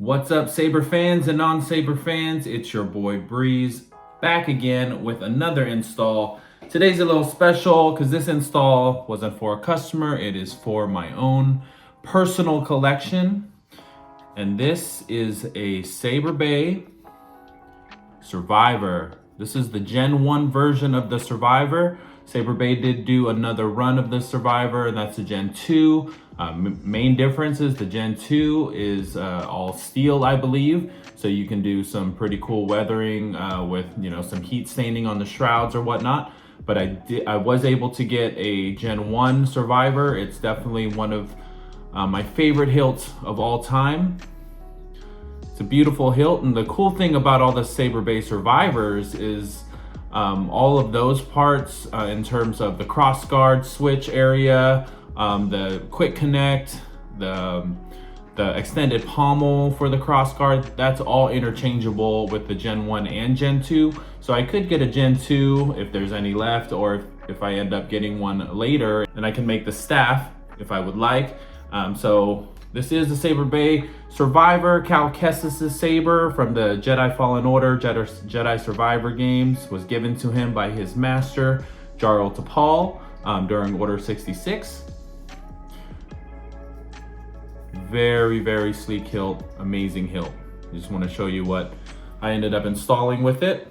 What's up, Saber fans and non-Saber fans? It's your boy Breeze back again with another install. Today's a little special because this install wasn't for a customer, it is for my own personal collection. And this is a Saberbay Survivor. This is the Gen 1 version of the Survivor. Saberbay did do another run of the Survivor, and that's the Gen 2. Main difference is the Gen 2 is all steel, I believe. So you can do some pretty cool weathering with, some heat staining on the shrouds or whatnot. But I was able to get a Gen 1 Survivor. It's definitely one of my favorite hilts of all time. It's a beautiful hilt, and the cool thing about all the Saberbay Survivors is all of those parts in terms of the crossguard switch area, the quick connect, the extended pommel for the crossguard, that's all interchangeable with the Gen 1 and Gen 2. So I could get a Gen 2 if there's any left, or if I end up getting one later, then I can make the staff if I would like. So this is the Saberbay Survivor, Kestis' saber from the Jedi Fallen Order, Jedi Survivor games, was given to him by his master, Jarl Tapal, during Order 66. Very, very sleek hilt, amazing hilt. I just want to show you what I ended up installing with it.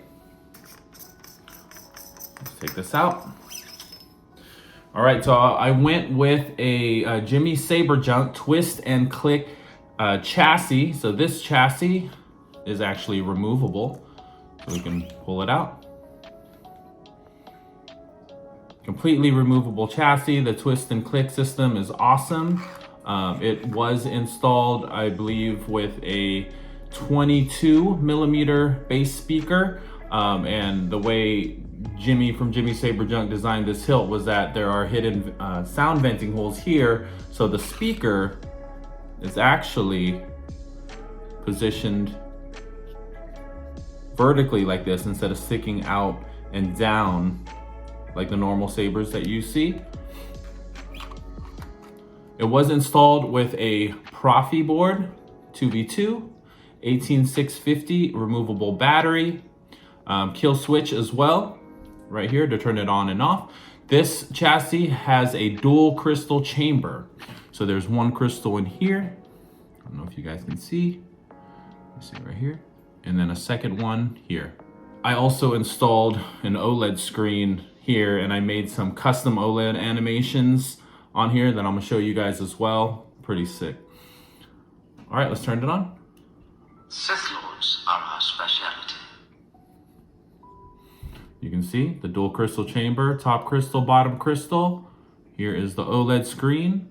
Let's take this out. All right, so I went with a Jimmy Saberjunk twist and click chassis. So this chassis is actually removable, so we can pull it out. Completely removable chassis. The twist and click system is awesome. It was installed, I believe, with a 22mm bass speaker, and the way Jimmy from Jimmy Saberjunk designed this hilt was that there are hidden sound venting holes here, so the speaker is actually positioned vertically like this instead of sticking out and down like the normal sabers that you see. It was installed with a Proffie board, 2v2, 18650 removable battery, kill switch as well, right here to turn it on and off. This chassis has a dual crystal chamber. So there's one crystal in here. I don't know if you guys can see. Let's see right here. And then a second one here. I also installed an OLED screen here, and I made some custom OLED animations on here that I'm gonna show you guys as well. Pretty sick. All right, let's turn it on. Sith Lords are our specialty. You can see the dual crystal chamber, top crystal, bottom crystal. Here is the OLED screen.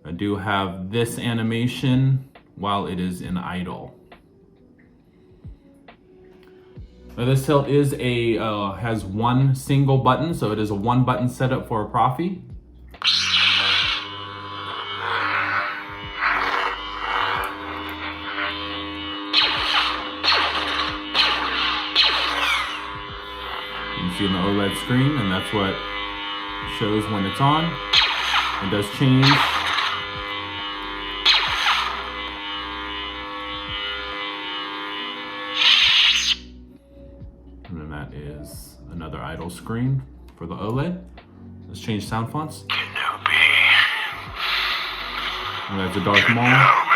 I do have this animation while it is in idle. Now this hilt is has one single button, so it is a one button setup for a Proffie. You can see on the OLED screen, and that's what shows when it's on. It does change. And then that is another idle screen for the OLED. Let's change sound fonts. And that's a Darth Maul.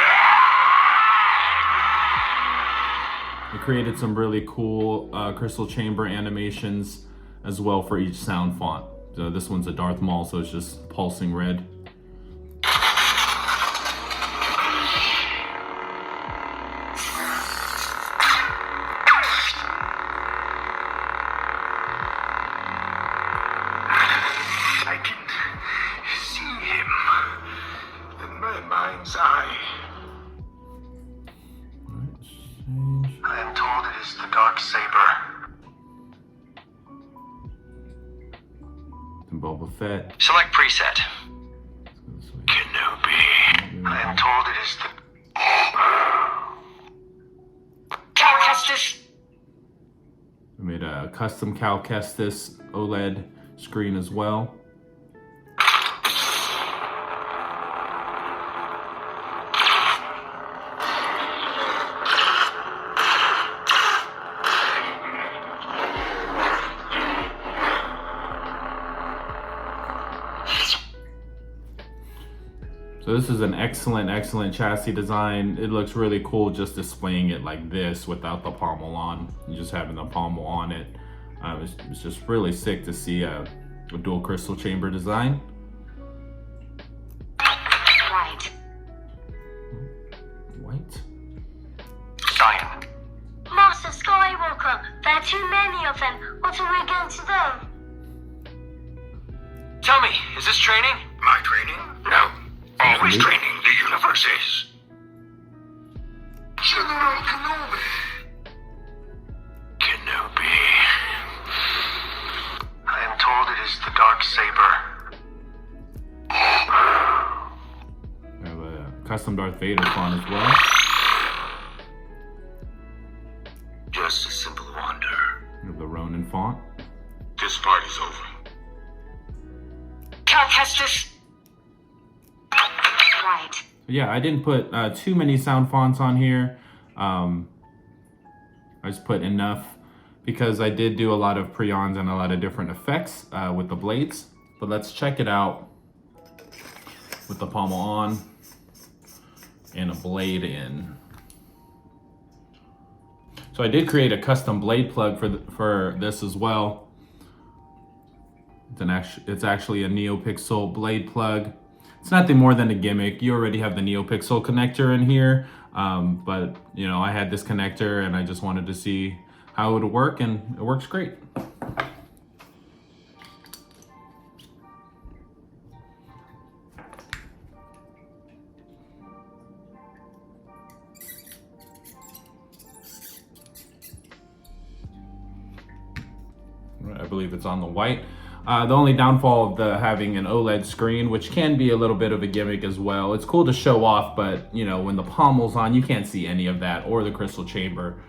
We created some really cool crystal chamber animations as well for each sound font. So this one's a Darth Maul, so it's just pulsing red. I can see him in my mind's eye. I am told it is the Dark Saber. Boba Fett. Select preset. Kenobi. I am told it is the Kestis. We made a custom Kestis OLED screen as well. So this is an excellent chassis design. It looks really cool just displaying it like this without the pommel on. Just having the pommel on it. It's just really sick to see a dual crystal chamber design. White. Cyan. Master Skywalker, there are too many of them. What are we going to do? Tell me, is this training? My training? No. Always training, the universe is. General Kenobi. Kenobi. I am told it is the Dark Saber. We have a custom Darth Vader font as well. Just a simple wonder. We have the Ronin font. This part is over. Kestis. Right. Yeah, I didn't put too many sound fonts on here. I just put enough because I did do a lot of prions and a lot of different effects with the blades. But let's check it out with the pommel on and a blade in. So I did create a custom blade plug for this as well. It's actually a NeoPixel blade plug. It's nothing more than a gimmick. You already have the NeoPixel connector in here, but you know, I had this connector and I just wanted to see how it would work, and it works great. I believe it's on the white. The only downfall of having an OLED screen, which can be a little bit of a gimmick as well. It's cool to show off, but you know, when the pommel's on, you can't see any of that or the crystal chamber.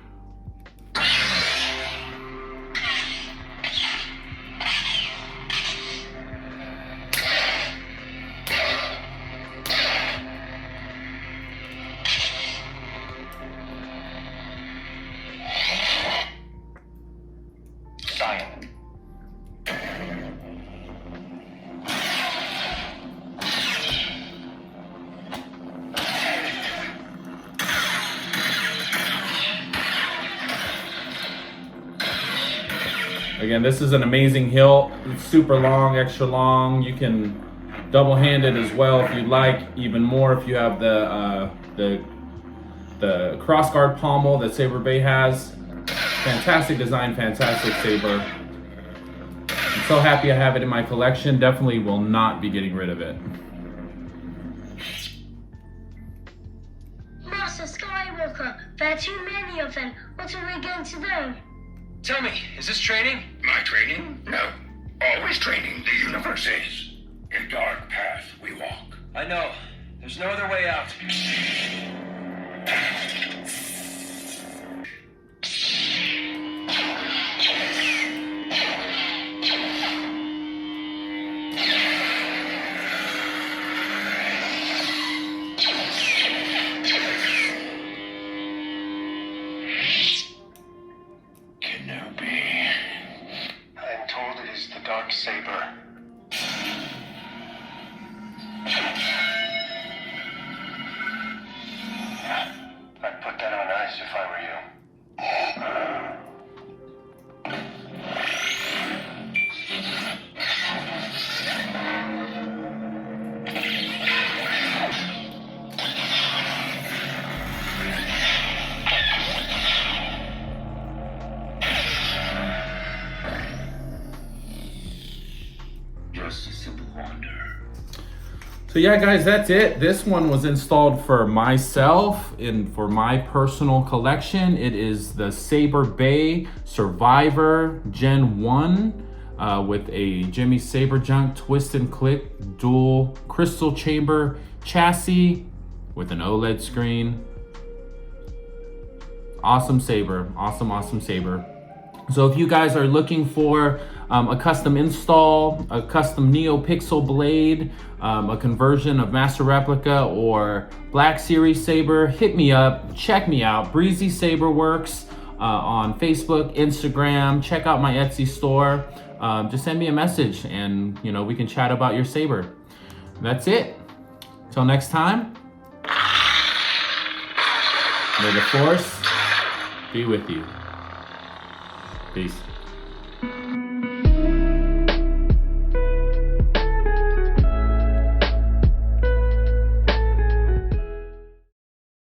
Again, this is an amazing hilt. It's super long, extra long. You can double hand it as well if you'd like. Even more if you have the crossguard pommel that Saberbay has. Fantastic design, fantastic saber. I'm so happy I have it in my collection. Definitely will not be getting rid of it. Master Skywalker, there are too many of them. What are we going to do? Tell me, is this training? My training? No. Always training, the universe is. A dark path we walk. I know. There's no other way out. Dark Saber. I'd put that on ice if I were you. Just a simple wonder. So yeah, guys, that's it. This one was installed for myself and for my personal collection. It is the Saberbay Survivor Gen 1 with a Jimmy Saberjunk twist and click dual crystal chamber chassis with an OLED screen. Awesome saber, awesome saber. So if you guys are looking for a custom install, a custom NeoPixel blade, a conversion of Master Replica or Black Series Saber, hit me up, check me out. Breezy Saber Works on Facebook, Instagram. Check out my Etsy store. Just send me a message and you know, we can chat about your saber. That's it. Till next time, may the Force be with you. Peace.